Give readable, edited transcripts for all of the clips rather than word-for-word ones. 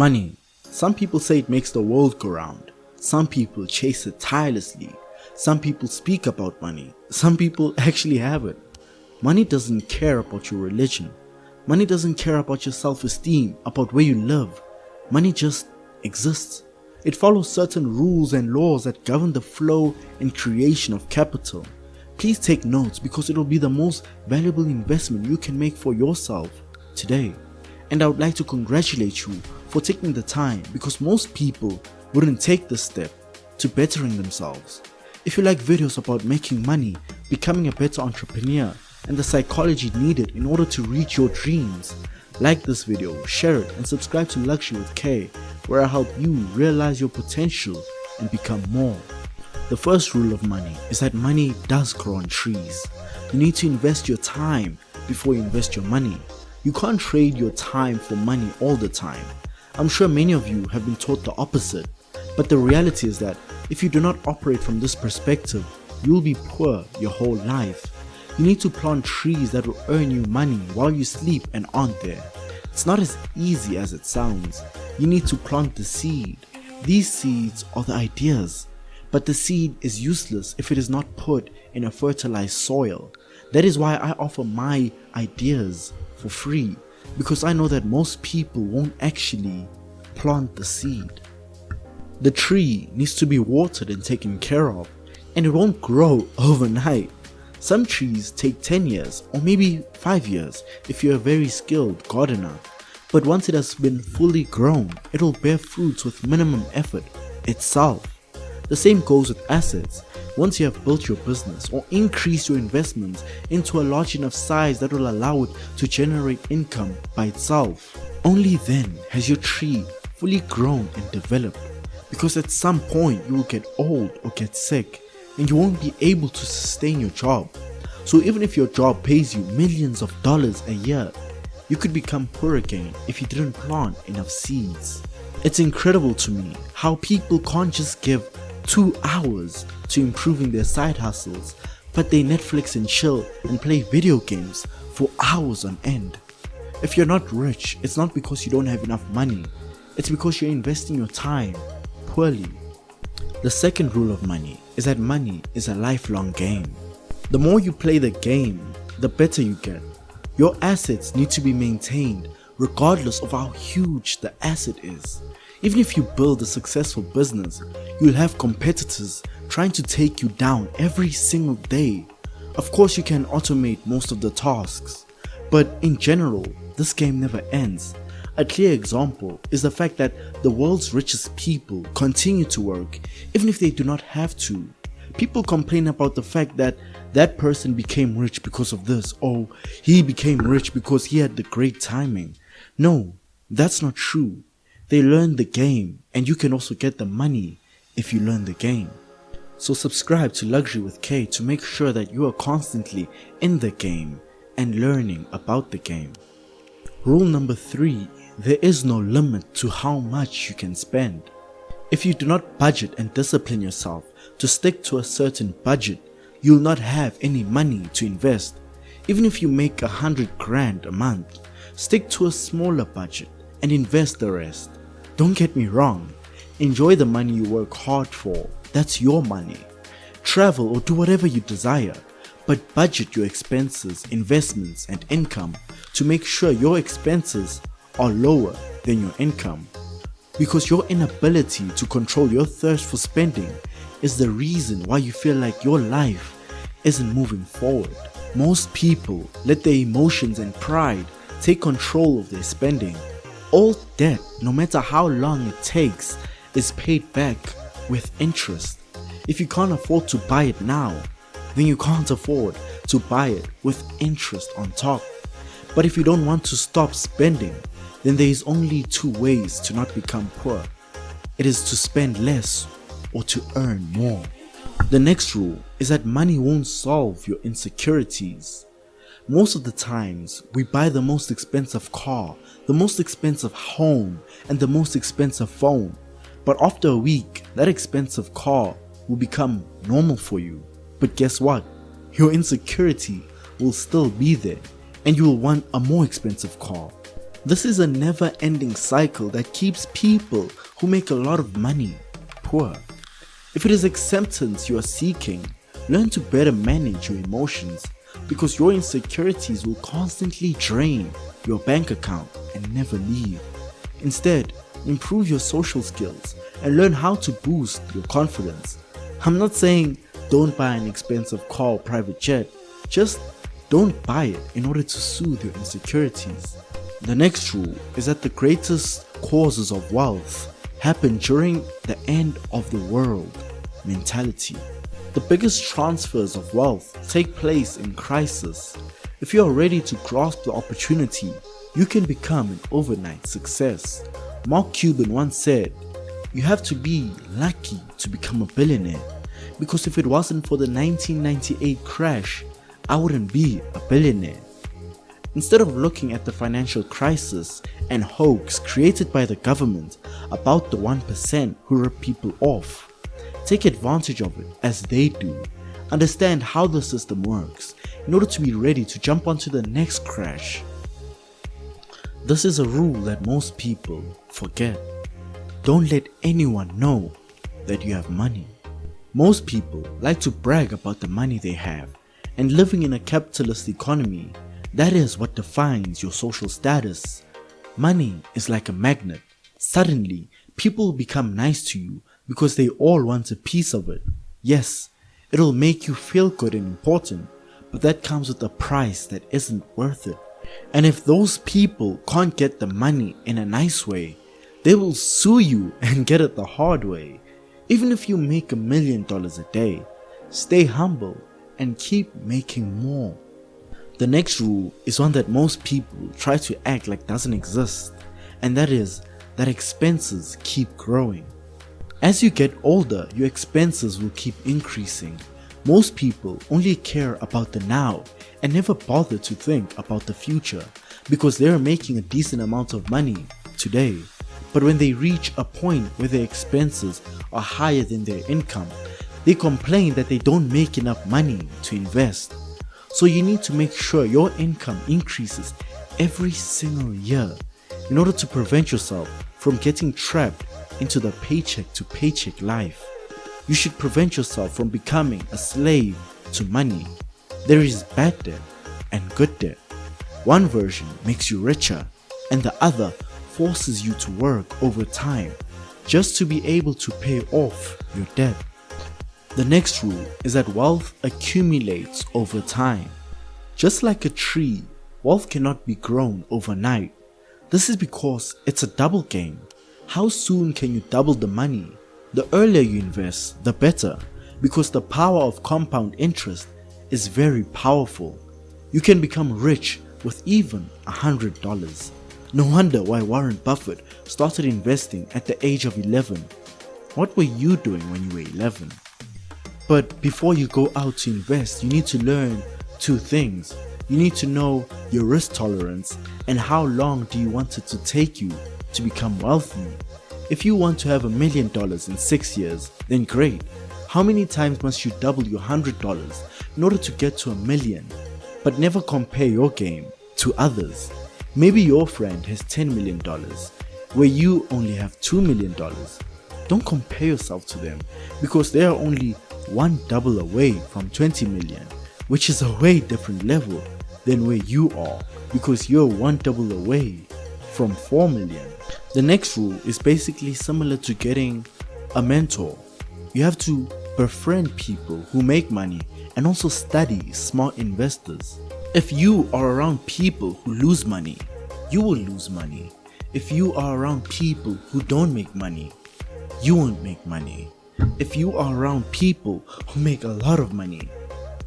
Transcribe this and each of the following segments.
Money. Some people say it makes the world go round. Some people chase it tirelessly. Some people speak about money. Some people actually have it. Money doesn't care about your religion. Money doesn't care about your self-esteem, about where you live. Money just exists. It follows certain rules and laws that govern the flow and creation of capital. Please take notes because it will be the most valuable investment you can make for yourself today. And I would like to congratulate you for taking the time, because most people wouldn't take this step to bettering themselves. If you like videos about making money, becoming a better entrepreneur, and the psychology needed in order to reach your dreams, like this video, share it, and subscribe to Lukxury with K, where I help you realize your potential and become more. The first rule of money is that money does grow on trees. You need to invest your time before you invest your money. You can't trade your time for money all the time. I'm sure many of you have been taught the opposite, but the reality is that if you do not operate from this perspective, you will be poor your whole life. You need to plant trees that will earn you money while you sleep and aren't there. It's not as easy as it sounds. You need to plant the seed. These seeds are the ideas, but the seed is useless if it is not put in a fertilized soil. That is why I offer my ideas for free, because I know that most people won't actually plant the seed. The tree needs to be watered and taken care of, and it won't grow overnight. Some trees take 10 years or maybe 5 years if you're a very skilled gardener, but once it has been fully grown, it will bear fruits with minimum effort itself. The same goes with assets. Once you have built your business or increased your investments into a large enough size that will allow it to generate income by itself, only then has your tree fully grown and developed. Because at some point you will get old or get sick and you won't be able to sustain your job. So even if your job pays you millions of dollars a year, you could become poor again if you didn't plant enough seeds. It's incredible to me how people can't just give 2 hours to improving their side hustles, but they Netflix and chill and play video games for hours on end. If you're not rich, it's not because you don't have enough money, it's because you're investing your time poorly. The second rule of money is that money is a lifelong game. The more you play the game, the better you get. Your assets need to be maintained regardless of how huge the asset is. Even if you build a successful business, you'll have competitors trying to take you down every single day. Of course, you can automate most of the tasks, but in general, this game never ends. A clear example is the fact that the world's richest people continue to work even if they do not have to. People complain about the fact that that person became rich because of this, or he became rich because he had the great timing. No, that's not true. They learn the game, and you can also get the money if you learn the game. So subscribe to Lukxury with K to make sure that you are constantly in the game and learning about the game. Rule number 3, there is no limit to how much you can spend. If you do not budget and discipline yourself to stick to a certain budget, you'll not have any money to invest. Even if you make 100 grand a month, stick to a smaller budget and invest the rest. Don't get me wrong, enjoy the money you work hard for, that's your money. Travel or do whatever you desire, but budget your expenses, investments and income to make sure your expenses are lower than your income. Because your inability to control your thirst for spending is the reason why you feel like your life isn't moving forward. Most people let their emotions and pride take control of their spending. All debt, no matter how long it takes, is paid back with interest. If you can't afford to buy it now, then you can't afford to buy it with interest on top. But if you don't want to stop spending, then there is only 2 ways to not become poor. It is to spend less or to earn more. The next rule is that money won't solve your insecurities. Most of the times, we buy the most expensive car, the most expensive home, and the most expensive phone. But after a week, that expensive car will become normal for you. But guess what? Your insecurity will still be there, and you will want a more expensive car. This is a never-ending cycle that keeps people who make a lot of money poor. If it is acceptance you are seeking, learn to better manage your emotions, because your insecurities will constantly drain your bank account and never leave. Instead, improve your social skills and learn how to boost your confidence. I'm not saying don't buy an expensive car or private jet, just don't buy it in order to soothe your insecurities. The next rule is that the greatest causes of wealth happen during the end of the world mentality. The biggest transfers of wealth take place in crisis. If you are ready to grasp the opportunity, you can become an overnight success. Mark Cuban once said, "You have to be lucky to become a billionaire, because if it wasn't for the 1998 crash, I wouldn't be a billionaire." Instead of looking at the financial crisis and hoax created by the government about the 1% who rip people off, take advantage of it as they do. Understand how the system works in order to be ready to jump onto the next crash. This is a rule that most people forget. Don't let anyone know that you have money. Most people like to brag about the money they have, and living in a capitalist economy, that is what defines your social status. Money is like a magnet. Suddenly, people will become nice to you because they all want a piece of it. Yes, it'll make you feel good and important, but that comes with a price that isn't worth it. And if those people can't get the money in a nice way, they will sue you and get it the hard way. Even if you make $1 million a day, stay humble and keep making more. The next rule is one that most people try to act like doesn't exist, and that is that expenses keep growing. As you get older, your expenses will keep increasing. Most people only care about the now and never bother to think about the future because they are making a decent amount of money today. But when they reach a point where their expenses are higher than their income, they complain that they don't make enough money to invest. So you need to make sure your income increases every single year in order to prevent yourself from getting trapped into the paycheck to paycheck life. You should prevent yourself from becoming a slave to money. There is bad debt and good debt. One version makes you richer and the other forces you to work over time just to be able to pay off your debt. The next rule is that wealth accumulates over time. Just like a tree, wealth cannot be grown overnight. This is because it's a double game. How soon can you double the money? The earlier you invest, the better, because the power of compound interest is very powerful. You can become rich with even $100. No wonder why Warren Buffett started investing at the age of 11. What were you doing when you were 11? But before you go out to invest, you need to learn two things. You need to know your risk tolerance and how long do you want it to take you to become wealthy. If you want to have $1 million in 6 years, then great. How many times must you double your $100 in order to get to $1 million? But never compare your game to others. Maybe your friend has $10 million, where you only have $2 million. Don't compare yourself to them, because they are only one double away from 20 million, which is a way different level than where you are, because you're one double away from 4 million. The next rule is basically similar to getting a mentor. You have to befriend people who make money and also study smart investors. If you are around people who lose money, you will lose money. If you are around people who don't make money, you won't make money. If you are around people who make a lot of money,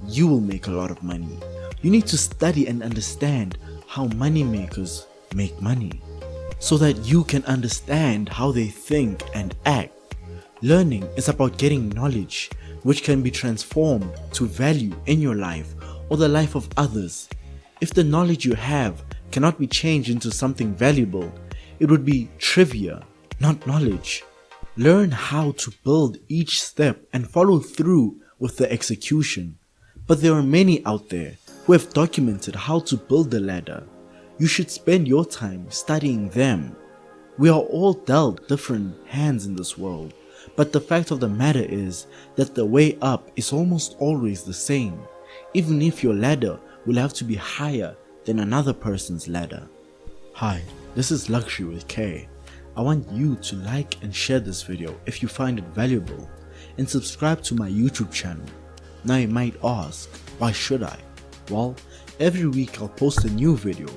you will make a lot of money. You need to study and understand how money makers make money, so that you can understand how they think and act. Learning is about getting knowledge which can be transformed to value in your life or the life of others. If the knowledge you have cannot be changed into something valuable, it would be trivia, not knowledge. Learn how to build each step and follow through with the execution. But there are many out there who have documented how to build the ladder. you should spend your time studying them. We are all dealt different hands in this world, but the fact of the matter is that the way up is almost always the same, even if your ladder will have to be higher than another person's ladder. Hi, this is Lukxury with K. I want you to like and share this video if you find it valuable, and subscribe to my YouTube channel. Now you might ask, why should I? Well, every week I'll post a new video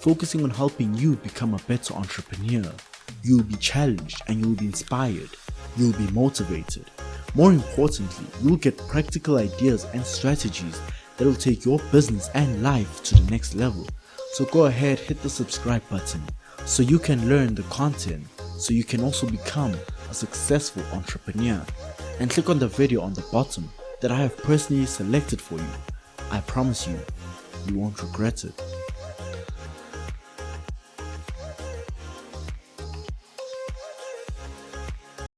focusing on helping you become a better entrepreneur. You'll be challenged and you'll be inspired. You'll be motivated. More importantly, you'll get practical ideas and strategies that will take your business and life to the next level. So go ahead, hit the subscribe button so you can learn the content, so you can also become a successful entrepreneur. And click on the video on the bottom that I have personally selected for you. I promise you, you won't regret it.